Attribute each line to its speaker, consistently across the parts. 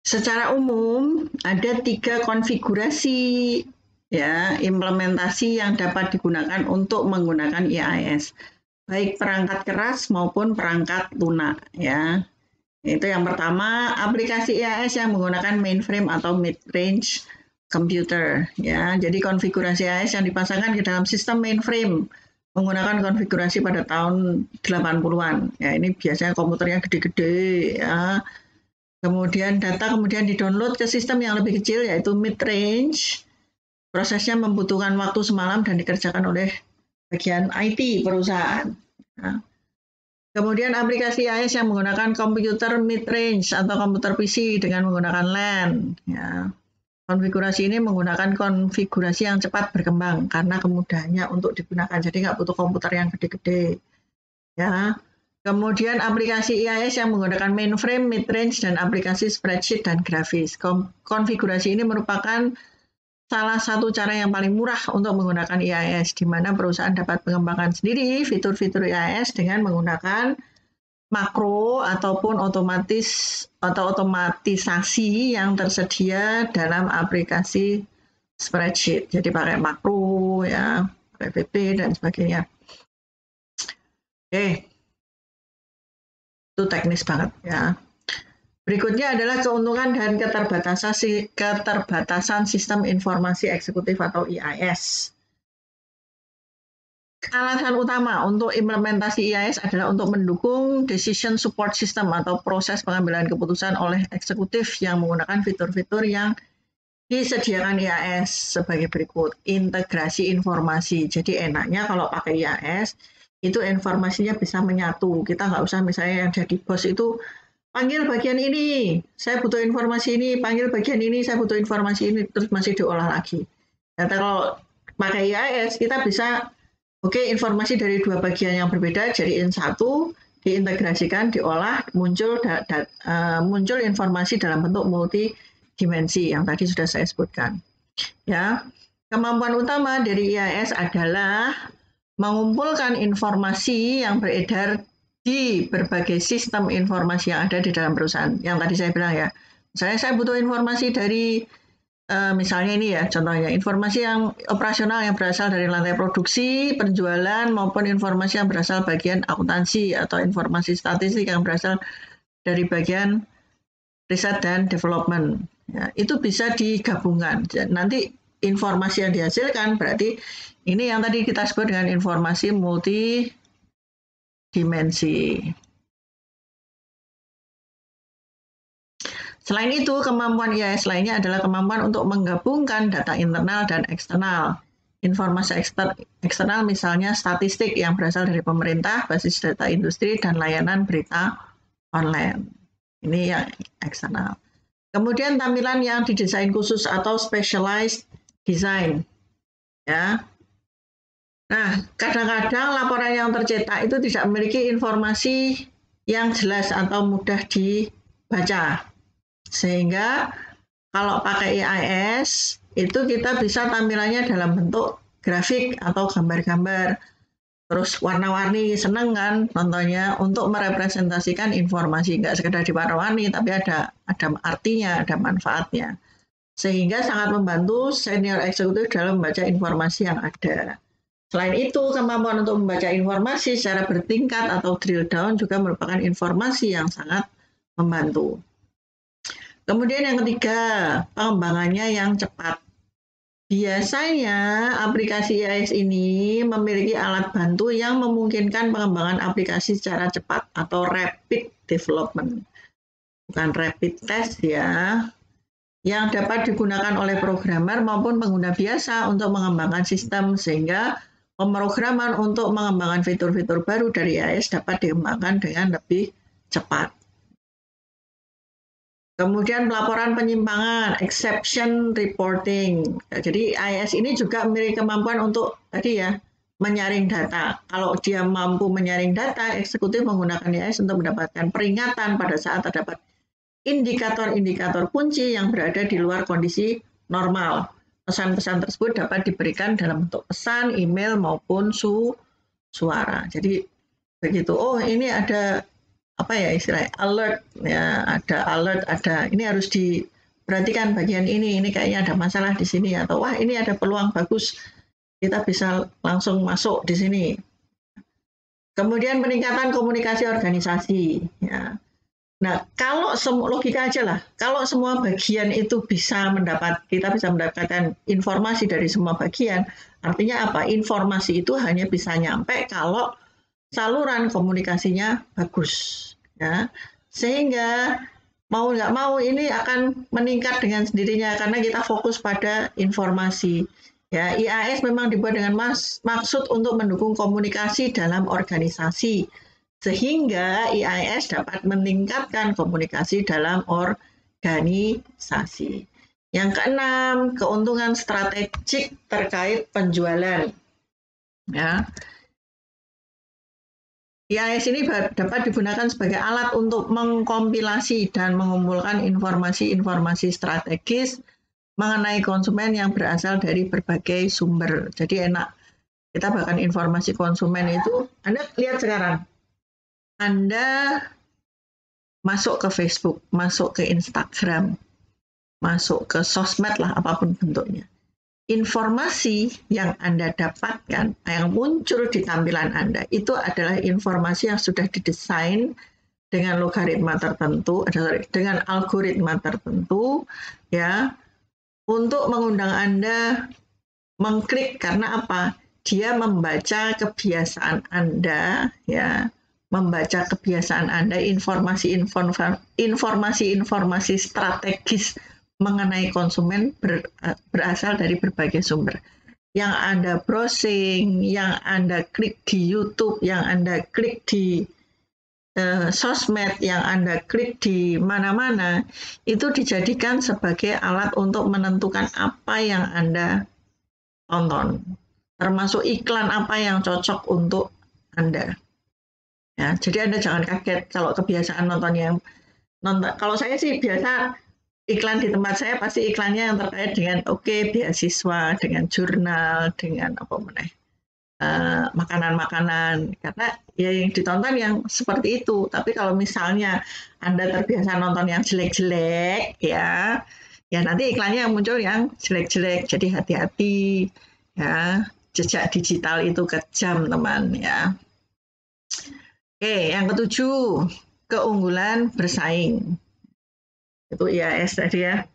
Speaker 1: Secara umum ada 3 konfigurasi ya implementasi yang dapat digunakan untuk menggunakan IAS, baik perangkat keras maupun perangkat lunak ya. Itu yang pertama, aplikasi IAS yang menggunakan mainframe atau mid-range computer ya. Jadi konfigurasi IAS yang dipasangkan ke dalam sistem mainframe menggunakan konfigurasi pada tahun 80-an. Ya, ini biasanya komputernya gede-gede ya. Kemudian data di-download ke sistem yang lebih kecil yaitu mid-range. Prosesnya membutuhkan waktu semalam dan dikerjakan oleh bagian IT perusahaan. Nah, kemudian aplikasi IAS yang menggunakan komputer mid-range atau komputer PC dengan menggunakan LAN. Ya. Konfigurasi ini menggunakan konfigurasi yang cepat berkembang karena kemudahannya untuk digunakan. Jadi nggak butuh komputer yang gede-gede. Ya. Kemudian aplikasi IAS yang menggunakan mainframe, mid-range, dan aplikasi spreadsheet dan grafis. Konfigurasi ini merupakan salah satu cara yang paling murah untuk menggunakan IAS, di mana perusahaan dapat mengembangkan sendiri fitur-fitur IAS dengan menggunakan makro ataupun otomatisasi yang tersedia dalam aplikasi spreadsheet. Jadi pakai makro, ya, pakai VB dan sebagainya. Oke. Itu teknis banget ya. Berikutnya adalah keuntungan dan keterbatasan sistem informasi eksekutif atau IAS. Alasan utama untuk implementasi IAS adalah untuk mendukung decision support system atau proses pengambilan keputusan oleh eksekutif yang menggunakan fitur-fitur yang disediakan IAS sebagai berikut. Integrasi informasi. Jadi enaknya kalau pakai IAS, itu informasinya bisa menyatu. Kita nggak usah misalnya yang jadi bos itu panggil bagian ini, saya butuh informasi ini, panggil bagian ini, saya butuh informasi ini, terus masih diolah lagi. Nah, kalau pakai IAS, kita bisa, informasi dari 2 bagian yang berbeda, jadiin satu, diintegrasikan, diolah, muncul informasi dalam bentuk multidimensi yang tadi sudah saya sebutkan. Ya, kemampuan utama dari IAS adalah mengumpulkan informasi yang beredar di berbagai sistem informasi yang ada di dalam perusahaan. Yang tadi saya bilang ya, misalnya saya butuh informasi dari misalnya ini ya contohnya, informasi yang operasional yang berasal dari lantai produksi, penjualan, maupun informasi yang berasal bagian akuntansi atau informasi statistik yang berasal dari bagian riset dan development. Ya, itu bisa digabungkan. Nanti informasi yang dihasilkan berarti ini yang tadi kita sebut dengan informasi multidimensi. Selain itu, kemampuan IAS lainnya adalah kemampuan untuk menggabungkan data internal dan eksternal. Informasi eksternal misalnya statistik yang berasal dari pemerintah, basis data industri, dan layanan berita online. Ini yang eksternal. Kemudian tampilan yang didesain khusus atau specialized design. Ya. Nah, kadang-kadang laporan yang tercetak itu tidak memiliki informasi yang jelas atau mudah dibaca. Sehingga kalau pakai IAS itu kita bisa tampilannya dalam bentuk grafik atau gambar-gambar. Terus warna-warni, seneng kan nontonnya untuk merepresentasikan informasi, nggak sekedar diwarna-warni tapi ada artinya, ada manfaatnya. Sehingga sangat membantu senior eksekutif dalam membaca informasi yang ada. Selain itu, kemampuan untuk membaca informasi secara bertingkat atau drill down juga merupakan informasi yang sangat membantu. Kemudian yang ketiga, pengembangannya yang cepat. Biasanya aplikasi IAS ini memiliki alat bantu yang memungkinkan pengembangan aplikasi secara cepat atau rapid development. Bukan rapid test ya, yang dapat digunakan oleh programmer maupun pengguna biasa untuk mengembangkan sistem sehingga pemrograman untuk mengembangkan fitur-fitur baru dari IAS dapat dikembangkan dengan lebih cepat. Kemudian pelaporan penyimpangan, exception reporting. Jadi IAS ini juga memiliki kemampuan untuk tadi ya, menyaring data. Kalau dia mampu menyaring data, eksekutif menggunakan IAS untuk mendapatkan peringatan pada saat terdapat indikator-indikator kunci yang berada di luar kondisi normal. Pesan-pesan tersebut dapat diberikan dalam bentuk pesan, email, maupun suara. Jadi begitu, oh ini ada apa ya istilahnya alert ya, ada alert, ada ini harus diperhatikan bagian ini kayaknya ada masalah di sini, atau wah ini ada peluang bagus kita bisa langsung masuk di sini. Kemudian peningkatan komunikasi organisasi ya. Nah, kalau logika aja lah, kalau semua bagian itu kita bisa mendapatkan informasi dari semua bagian, artinya apa? Informasi itu hanya bisa nyampe kalau saluran komunikasinya bagus, ya. Sehingga mau nggak mau ini akan meningkat dengan sendirinya karena kita fokus pada informasi. Ya, IAS memang dibuat dengan maksud untuk mendukung komunikasi dalam organisasi, sehingga IAS dapat meningkatkan komunikasi dalam organisasi. Yang keenam, keuntungan strategik terkait penjualan. Ya. IAS ini dapat digunakan sebagai alat untuk mengkompilasi dan mengumpulkan informasi-informasi strategis mengenai konsumen yang berasal dari berbagai sumber. Jadi enak. Kita bahkan informasi konsumen itu, Anda lihat sekarang, Anda masuk ke Facebook, masuk ke Instagram, masuk ke sosmed lah, apapun bentuknya. Informasi yang Anda dapatkan, yang muncul di tampilan Anda, itu adalah informasi yang sudah didesain dengan logaritma tertentu, dengan algoritma tertentu, ya, untuk mengundang Anda mengklik karena apa? Dia membaca kebiasaan Anda, ya, membaca kebiasaan Anda, informasi-informasi strategis mengenai konsumen berasal dari berbagai sumber. Yang Anda browsing, yang Anda klik di YouTube, yang Anda klik di sosmed, yang Anda klik di mana-mana, itu dijadikan sebagai alat untuk menentukan apa yang Anda tonton, termasuk iklan apa yang cocok untuk Anda. Ya, jadi Anda jangan kaget kalau kebiasaan nonton. Kalau saya sih biasa iklan di tempat saya pasti iklannya yang terkait dengan beasiswa, dengan jurnal, dengan apa namanya, makanan-makanan, karena ya yang ditonton yang seperti itu. Tapi kalau misalnya Anda terbiasa nonton yang jelek-jelek, ya nanti iklannya yang muncul yang jelek-jelek. Jadi hati-hati, ya, jejak digital itu kejam, teman, ya. Oke, yang ketujuh, keunggulan bersaing. Itu IAS tadi ya.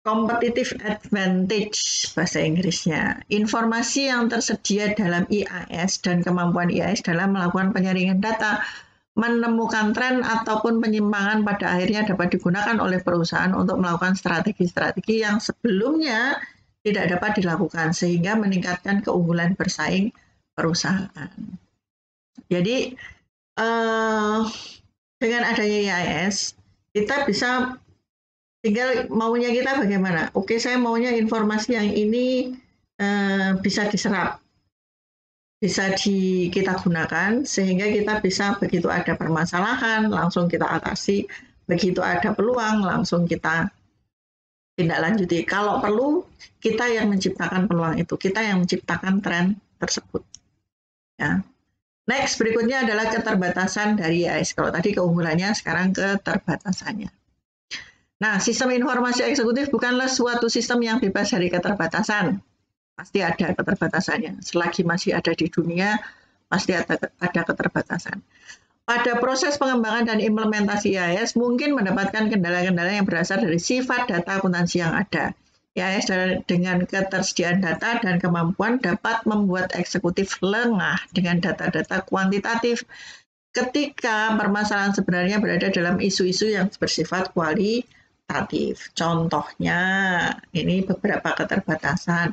Speaker 1: Competitive advantage bahasa Inggrisnya. Informasi yang tersedia dalam IAS dan kemampuan IAS dalam melakukan penyaringan data, menemukan tren ataupun penyimpangan pada akhirnya dapat digunakan oleh perusahaan untuk melakukan strategi-strategi yang sebelumnya tidak dapat dilakukan, sehingga meningkatkan keunggulan bersaing perusahaan. Jadi dengan adanya IAS, kita bisa tinggal maunya kita bagaimana. Oke, saya maunya informasi yang ini bisa diserap, bisa kita gunakan, sehingga kita bisa begitu ada permasalahan, langsung kita atasi. Begitu ada peluang, langsung kita tindak lanjuti. Kalau perlu, kita yang menciptakan peluang itu, kita yang menciptakan tren tersebut. Ya. Next, berikutnya adalah keterbatasan dari IAS. Kalau tadi keunggulannya, sekarang keterbatasannya. Nah, sistem informasi eksekutif bukanlah suatu sistem yang bebas dari keterbatasan. Pasti ada keterbatasannya. Selagi masih ada di dunia, pasti ada keterbatasan. Pada proses pengembangan dan implementasi IAS, mungkin mendapatkan kendala-kendala yang berasal dari sifat data akuntansi yang ada. IAS dengan ketersediaan data dan kemampuan dapat membuat eksekutif lengah dengan data-data kuantitatif ketika permasalahan sebenarnya berada dalam isu-isu yang bersifat kualitatif. Contohnya, ini beberapa keterbatasan.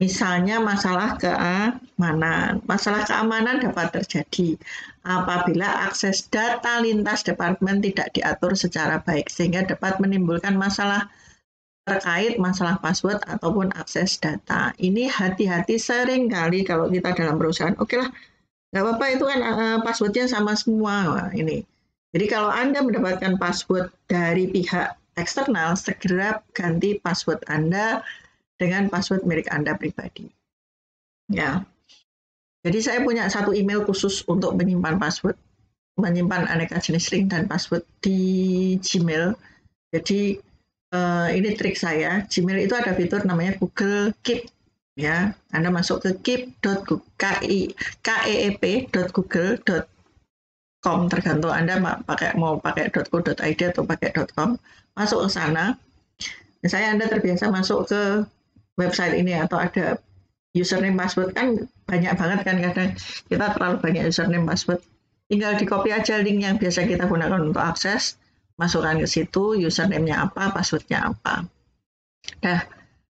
Speaker 1: Misalnya masalah keamanan. Masalah keamanan dapat terjadi apabila akses data lintas departemen tidak diatur secara baik, sehingga dapat menimbulkan masalah terkait masalah password ataupun akses data. Ini hati-hati, sering kali kalau kita dalam perusahaan, oke lah, nggak apa-apa, itu kan passwordnya sama semua. Nah, ini. Jadi kalau Anda mendapatkan password dari pihak eksternal, segera ganti password Anda dengan password milik Anda pribadi. Ya. Jadi saya punya satu email khusus untuk menyimpan password. menyimpan aneka jenis link dan password di Gmail. Jadi ini trik saya. Gmail itu ada fitur namanya Google Keep. Ya, Anda masuk ke keep.google.com, tergantung Anda mau pakai .co.id atau pakai .com. Masuk ke sana. Misalnya Anda terbiasa masuk ke website ini atau ada username password, kan banyak banget kan, kadang kita terlalu banyak username password. Tinggal di copy aja link yang biasa kita gunakan untuk akses, masukkan ke situ, username-nya apa, password-nya apa. Nah,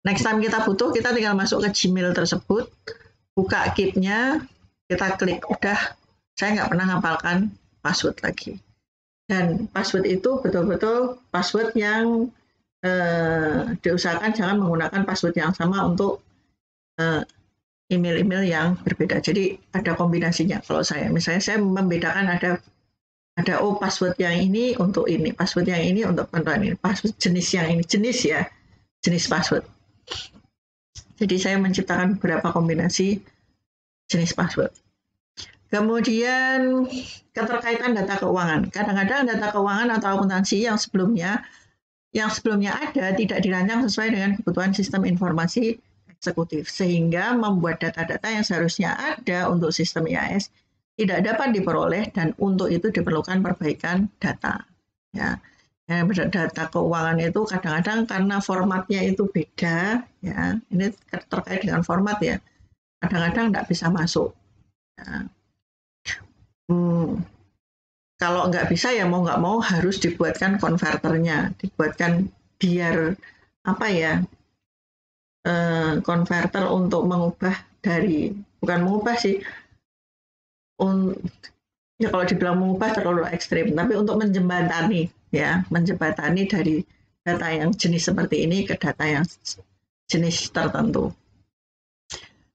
Speaker 1: next time kita butuh, kita tinggal masuk ke Gmail tersebut, buka Keep-nya, kita klik udah. Saya nggak pernah ngapalkan password lagi. Dan password itu betul-betul password yang diusahakan jangan menggunakan password yang sama untuk email-email yang berbeda. Jadi ada kombinasinya. Kalau saya, misalnya saya membedakan ada password yang ini untuk ini, password yang ini untuk ketentuan ini, password jenis yang ini, jenis password. Jadi saya menciptakan beberapa kombinasi jenis password. Kemudian keterkaitan data keuangan. Kadang-kadang data keuangan atau akuntansi yang sebelumnya ada tidak dirancang sesuai dengan kebutuhan sistem informasi eksekutif, sehingga membuat data-data yang seharusnya ada untuk sistem IAS tidak dapat diperoleh, dan untuk itu diperlukan perbaikan data. Ya, data keuangan itu kadang-kadang karena formatnya itu beda, ya, ini terkait dengan format ya, kadang-kadang tidak bisa masuk. Ya. Kalau nggak bisa ya mau nggak mau harus dibuatkan konverternya, dibuatkan biar apa ya, konverter untuk mengubah dari, bukan mengubah sih, ya kalau dibilang mengubah terlalu ekstrim, tapi untuk menjembatani ya, menjembatani dari data yang jenis seperti ini ke data yang jenis tertentu.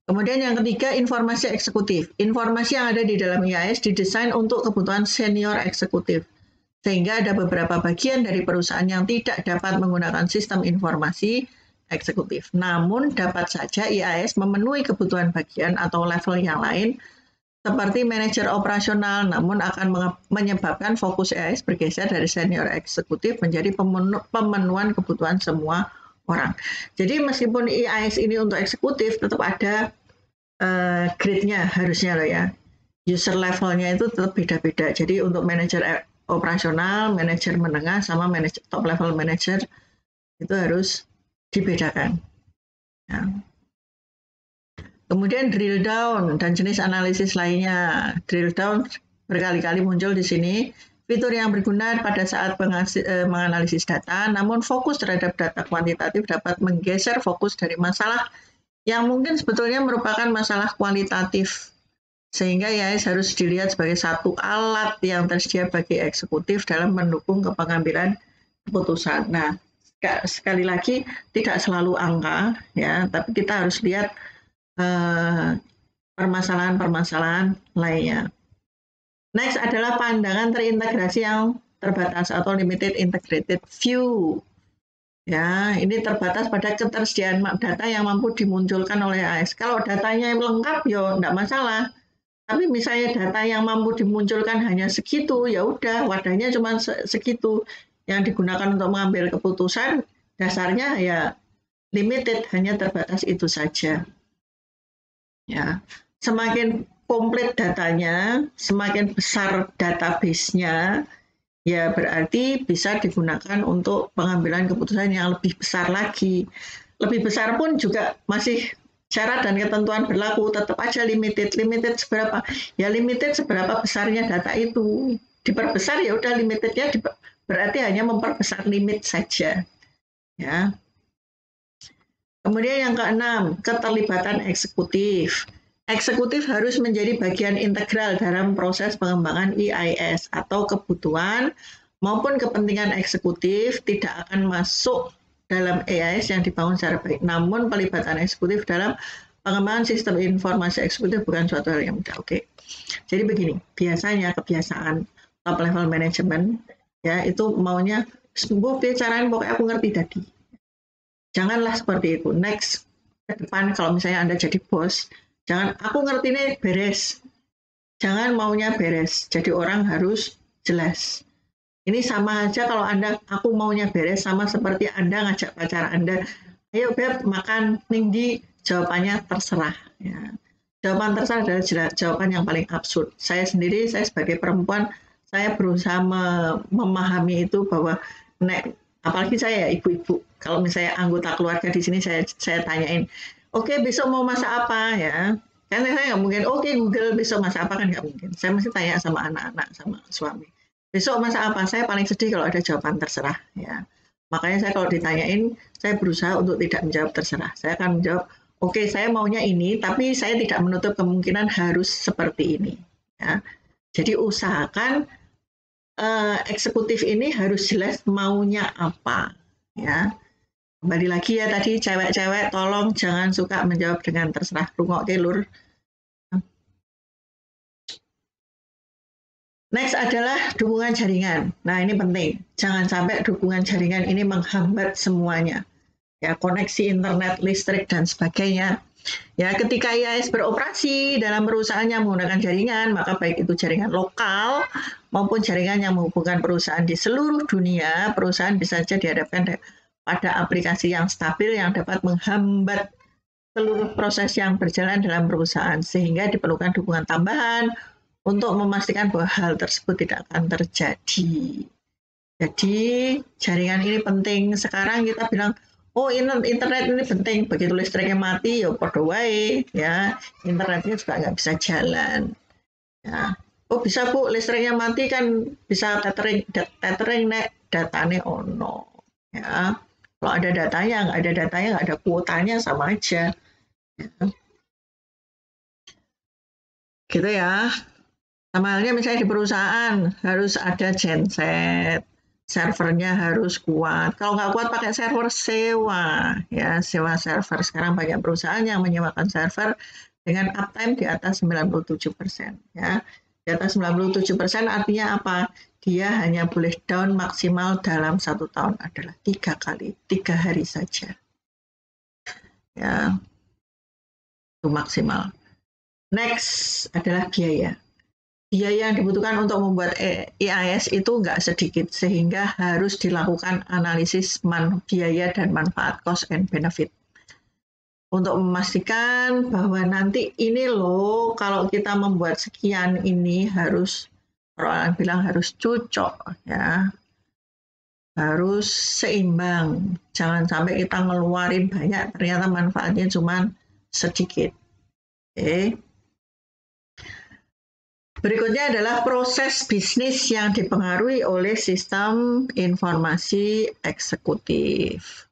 Speaker 1: Kemudian yang ketiga, informasi eksekutif. Informasi yang ada di dalam IAS didesain untuk kebutuhan senior eksekutif, sehingga ada beberapa bagian dari perusahaan yang tidak dapat menggunakan sistem informasi eksekutif. Namun dapat saja IAS memenuhi kebutuhan bagian atau level yang lain, seperti manajer operasional, namun akan menyebabkan fokus IAS bergeser dari senior eksekutif menjadi pemenuhan kebutuhan semua orang. Jadi meskipun IAS ini untuk eksekutif, tetap ada grade-nya harusnya loh ya. User levelnya itu tetap beda-beda. Jadi untuk manajer operasional, manajer menengah, sama manajer top level manager itu harus dibedakan. Ya. Kemudian drill down dan jenis analisis lainnya. Drill down berkali-kali muncul di sini. Fitur yang berguna pada saat menganalisis data, namun fokus terhadap data kuantitatif dapat menggeser fokus dari masalah yang mungkin sebetulnya merupakan masalah kualitatif, sehingga IAS harus dilihat sebagai satu alat yang tersedia bagi eksekutif dalam mendukung pengambilan keputusan. Nah, sekali lagi tidak selalu angka ya, tapi kita harus lihat permasalahan-permasalahan lainnya. Next adalah pandangan terintegrasi yang terbatas atau limited integrated view. Ya, ini terbatas pada ketersediaan data yang mampu dimunculkan oleh IAS. Kalau datanya lengkap, ya enggak masalah. Tapi misalnya data yang mampu dimunculkan hanya segitu, ya udah, wadahnya cuma segitu. Yang digunakan untuk mengambil keputusan, dasarnya ya limited, hanya terbatas itu saja. Ya, semakin komplit datanya, semakin besar database-nya, ya berarti bisa digunakan untuk pengambilan keputusan yang lebih besar lagi. Lebih besar pun juga masih syarat dan ketentuan berlaku, tetap aja limited. Limited seberapa? Ya limited seberapa besarnya data itu. Diperbesar ya udah limitednya berarti hanya memperbesar limit saja. Ya. Kemudian yang keenam, keterlibatan eksekutif. Eksekutif harus menjadi bagian integral dalam proses pengembangan IAS, atau kebutuhan maupun kepentingan eksekutif tidak akan masuk dalam IAS yang dibangun secara baik. Namun pelibatan eksekutif dalam pengembangan sistem informasi eksekutif bukan suatu hal yang mudah. Oke. Jadi begini, biasanya kebiasaan top level management ya itu maunya sembuh bicarain pokoknya aku ngerti tadi. Janganlah seperti itu. Next ke depan kalau misalnya Anda jadi bos, jangan aku ngerti ini beres. Jangan maunya beres. Jadi orang harus jelas. Ini sama aja kalau aku maunya beres sama seperti Anda ngajak pacar Anda, ayo Beb makan Ningdi, jawabannya terserah. Ya. Jawaban terserah adalah jawaban yang paling absurd. Saya sebagai perempuan, saya berusaha memahami itu bahwa apalagi saya ya ibu-ibu, kalau misalnya anggota keluarga di sini saya tanyain, oke besok mau masak apa ya? Kan saya nggak mungkin, oke Google besok masak apa, kan nggak mungkin. Saya mesti tanya sama anak-anak, sama suami. Besok masak apa? Saya paling sedih kalau ada jawaban terserah. Ya. Makanya saya kalau ditanyain, saya berusaha untuk tidak menjawab terserah. Saya akan menjawab, oke saya maunya ini, tapi saya tidak menutup kemungkinan harus seperti ini. Ya. Jadi usahakan eksekutif ini harus jelas maunya apa. Ya. Kembali lagi ya tadi, cewek-cewek tolong jangan suka menjawab dengan terserah. Rungok kelur. Next adalah dukungan jaringan. Nah ini penting, jangan sampai dukungan jaringan ini menghambat semuanya. Ya, koneksi internet, listrik, dan sebagainya. Ya, ketika IAS beroperasi dalam perusahaannya menggunakan jaringan, maka baik itu jaringan lokal maupun jaringan yang menghubungkan perusahaan di seluruh dunia, perusahaan bisa saja dihadapkan pada aplikasi yang stabil yang dapat menghambat seluruh proses yang berjalan dalam perusahaan, sehingga diperlukan dukungan tambahan untuk memastikan bahwa hal tersebut tidak akan terjadi. Jadi jaringan ini penting. Sekarang kita bilang, oh internet ini penting. Begitu listriknya mati, ya podo wae, ya internetnya juga nggak bisa jalan. Ya. Oh bisa Bu, listriknya mati kan bisa tethering nek datanya ono. Ya. Kalau ada datanya, nggak ada kuotanya sama aja. Ya. Gitu ya. Sama halnya misalnya di perusahaan harus ada genset, servernya harus kuat. Kalau nggak kuat pakai server sewa, ya sewa server. Sekarang banyak perusahaan yang menyewakan server dengan uptime di atas 97%. Ya. Di atas 97% artinya apa? Dia hanya boleh down maksimal dalam 1 tahun adalah 3 kali, 3 hari saja. Ya, itu maksimal. Next adalah biaya. Biaya yang dibutuhkan untuk membuat IAS itu nggak sedikit, sehingga harus dilakukan analisis biaya dan manfaat, cost and benefit. Untuk memastikan bahwa nanti ini loh, kalau kita membuat sekian ini harus, orang bilang harus cocok, ya. Harus seimbang. Jangan sampai kita ngeluarin banyak, ternyata manfaatnya cuma sedikit. Oke. Berikutnya adalah proses bisnis yang dipengaruhi oleh sistem informasi eksekutif.